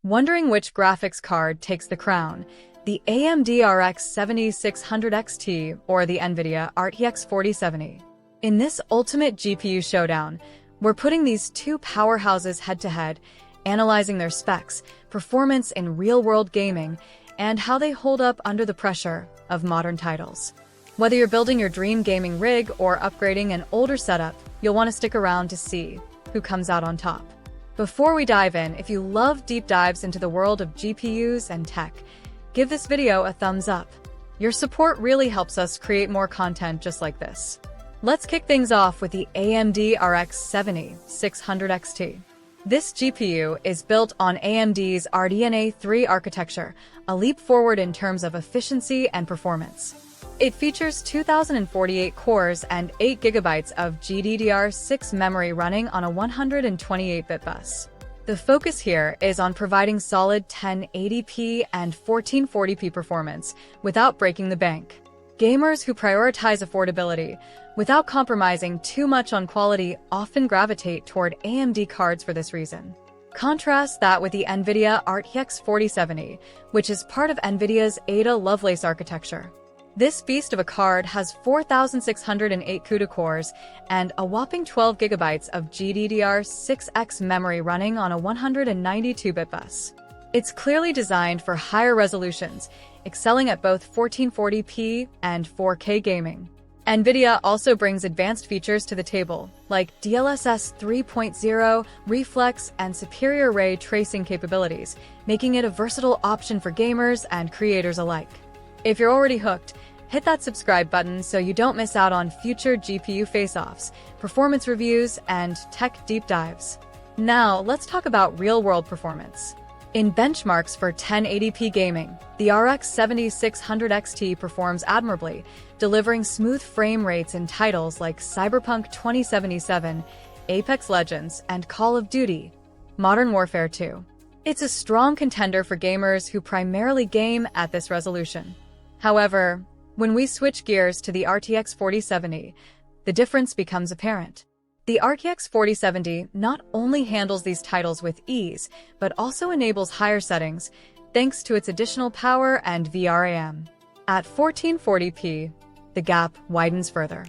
Wondering which graphics card takes the crown, the AMD RX 7600 XT or the Nvidia RTX 4070? In this ultimate GPU showdown, we're putting these two powerhouses head-to-head, analyzing their specs, performance in real-world gaming, and how they hold up under the pressure of modern titles. Whether you're building your dream gaming rig or upgrading an older setup, you'll want to stick around to see who comes out on top. Before we dive in, if you love deep dives into the world of GPUs and tech, give this video a thumbs up. Your support really helps us create more content just like this. Let's kick things off with the AMD RX 7600 XT. This GPU is built on AMD's RDNA 3 architecture, a leap forward in terms of efficiency and performance. It features 2,048 cores and 8 GB of GDDR6 memory running on a 128-bit bus. The focus here is on providing solid 1080p and 1440p performance without breaking the bank. Gamers who prioritize affordability without compromising too much on quality often gravitate toward AMD cards for this reason. Contrast that with the Nvidia RTX 4070, which is part of Nvidia's Ada Lovelace architecture. This beast of a card has 4,608 CUDA cores and a whopping 12 GB of GDDR6X memory running on a 192-bit bus. It's clearly designed for higher resolutions, excelling at both 1440p and 4K gaming. Nvidia also brings advanced features to the table, like DLSS 3.0, reflex, and superior ray tracing capabilities, making it a versatile option for gamers and creators alike. If you're already hooked, hit that subscribe button so you don't miss out on future GPU face-offs, performance reviews, and tech deep dives. Now, let's talk about real-world performance. In benchmarks for 1080p gaming, the RX 7600 XT performs admirably, delivering smooth frame rates in titles like Cyberpunk 2077, Apex Legends, and Call of Duty: Modern Warfare 2. It's a strong contender for gamers who primarily game at this resolution. However, when we switch gears to the RTX 4070, the difference becomes apparent. The RTX 4070 not only handles these titles with ease, but also enables higher settings, thanks to its additional power and VRAM. At 1440p, the gap widens further.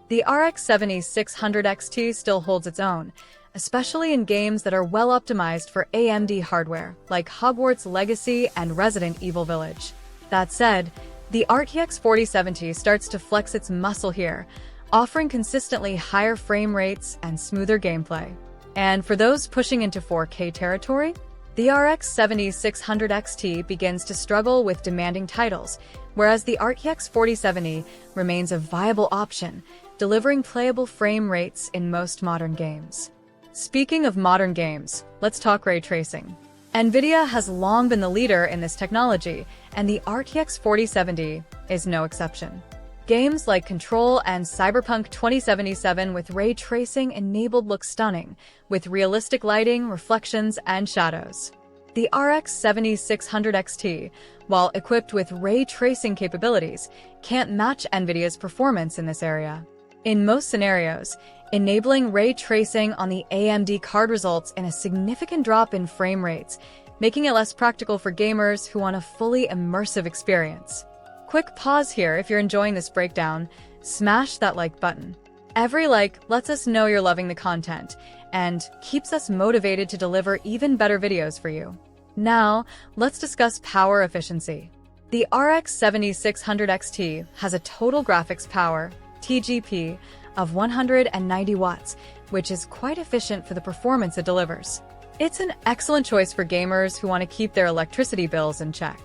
The RX 7600 XT still holds its own, especially in games that are well optimized for AMD hardware, like Hogwarts Legacy and Resident Evil Village. That said, the RTX 4070 starts to flex its muscle here, offering consistently higher frame rates and smoother gameplay. And for those pushing into 4K territory, the RX 7600 XT begins to struggle with demanding titles, whereas the RTX 4070 remains a viable option, delivering playable frame rates in most modern games. Speaking of modern games, let's talk ray tracing. Nvidia has long been the leader in this technology, and the RTX 4070 is no exception. Games like Control and Cyberpunk 2077 with ray tracing enabled look stunning, with realistic lighting, reflections, and shadows. The RX 7600 XT, while equipped with ray tracing capabilities, can't match Nvidia's performance in this area. In most scenarios, enabling ray tracing on the AMD card results in a significant drop in frame rates, making it less practical for gamers who want a fully immersive experience. Quick pause here if you're enjoying this breakdown. Smash that like button. Every like lets us know you're loving the content and keeps us motivated to deliver even better videos for you. Now, let's discuss power efficiency. The RX 7600 XT has a total graphics power, TGP, of 190 watts, which is quite efficient for the performance it delivers. It's an excellent choice for gamers who want to keep their electricity bills in check.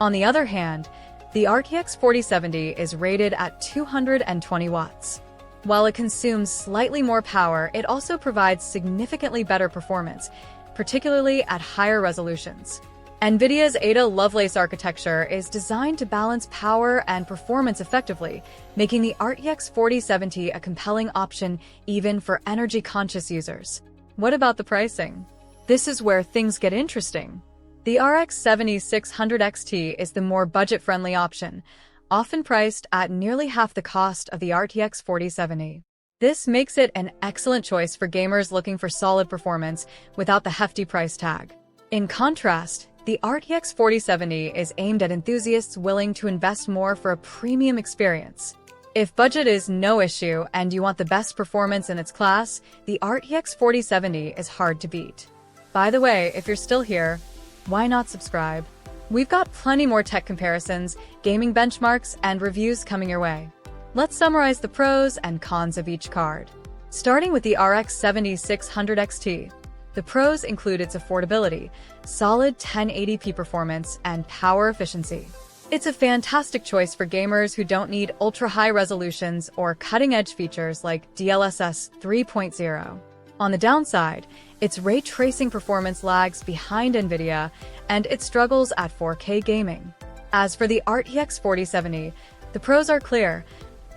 On the other hand, the RTX 4070 is rated at 220 watts. While it consumes slightly more power, it also provides significantly better performance, particularly at higher resolutions. Nvidia's Ada Lovelace architecture is designed to balance power and performance effectively, making the RTX 4070 a compelling option even for energy-conscious users. What about the pricing? This is where things get interesting. The RX 7600 XT is the more budget-friendly option, often priced at nearly half the cost of the RTX 4070. This makes it an excellent choice for gamers looking for solid performance without the hefty price tag. In contrast, the RTX 4070 is aimed at enthusiasts willing to invest more for a premium experience. If budget is no issue and you want the best performance in its class, the RTX 4070 is hard to beat. By the way, if you're still here, why not subscribe? We've got plenty more tech comparisons, gaming benchmarks, and reviews coming your way. Let's summarize the pros and cons of each card. Starting with the RX 7600 XT. The pros include its affordability, solid 1080p performance, and power efficiency. It's a fantastic choice for gamers who don't need ultra-high resolutions or cutting-edge features like DLSS 3.0. On the downside, its ray tracing performance lags behind Nvidia, and it struggles at 4K gaming. As for the RTX 4070, the pros are clear: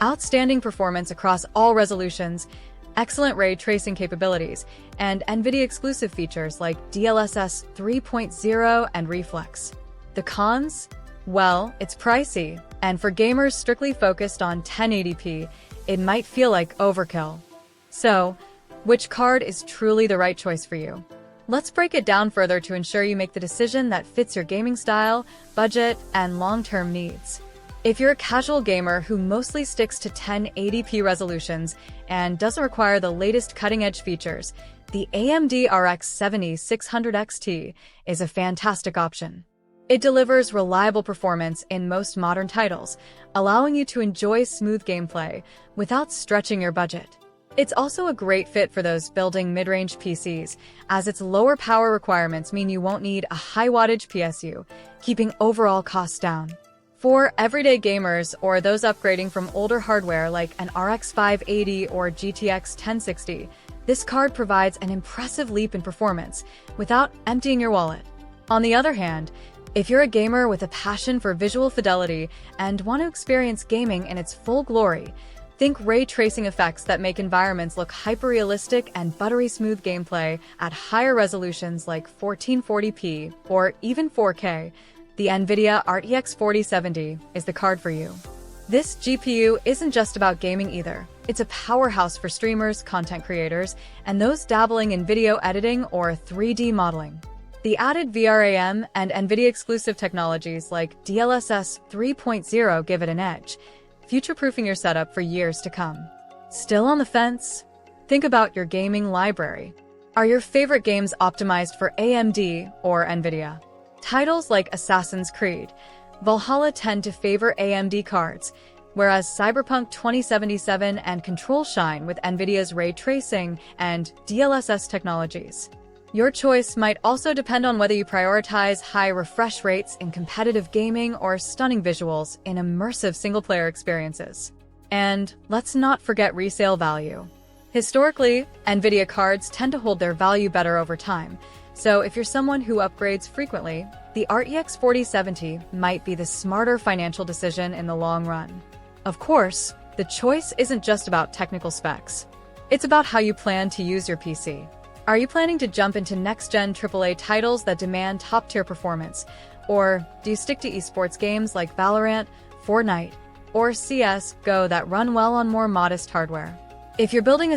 outstanding performance across all resolutions, excellent ray tracing capabilities, and Nvidia-exclusive features like DLSS 3.0 and Reflex. The cons? Well, it's pricey, and for gamers strictly focused on 1080p, it might feel like overkill. So, which card is truly the right choice for you? Let's break it down further to ensure you make the decision that fits your gaming style, budget, and long-term needs. If you're a casual gamer who mostly sticks to 1080p resolutions and doesn't require the latest cutting-edge features, the AMD RX 7600 XT is a fantastic option. It delivers reliable performance in most modern titles, allowing you to enjoy smooth gameplay without stretching your budget. It's also a great fit for those building mid-range PCs, as its lower power requirements mean you won't need a high-wattage PSU, keeping overall costs down. For everyday gamers or those upgrading from older hardware like an RX 580 or GTX 1060, this card provides an impressive leap in performance without emptying your wallet. On the other hand, if you're a gamer with a passion for visual fidelity and want to experience gaming in its full glory, think ray tracing effects that make environments look hyper-realistic and buttery smooth gameplay at higher resolutions like 1440p or even 4K, the NVIDIA RTX 4070 is the card for you. This GPU isn't just about gaming either. It's a powerhouse for streamers, content creators, and those dabbling in video editing or 3D modeling. The added VRAM and NVIDIA-exclusive technologies like DLSS 3.0 give it an edge, future-proofing your setup for years to come. Still on the fence? Think about your gaming library. Are your favorite games optimized for AMD or NVIDIA? Titles like Assassin's Creed, Valhalla tend to favor AMD cards, whereas Cyberpunk 2077 and Control shine with NVIDIA's ray tracing and DLSS technologies. Your choice might also depend on whether you prioritize high refresh rates in competitive gaming or stunning visuals in immersive single-player experiences. And let's not forget resale value. Historically, NVIDIA cards tend to hold their value better over time, so if you're someone who upgrades frequently, the RTX 4070 might be the smarter financial decision in the long run. Of course, the choice isn't just about technical specs. It's about how you plan to use your PC. Are you planning to jump into next-gen AAA titles that demand top-tier performance? Or do you stick to esports games like Valorant, Fortnite, or CS:GO that run well on more modest hardware? If you're building a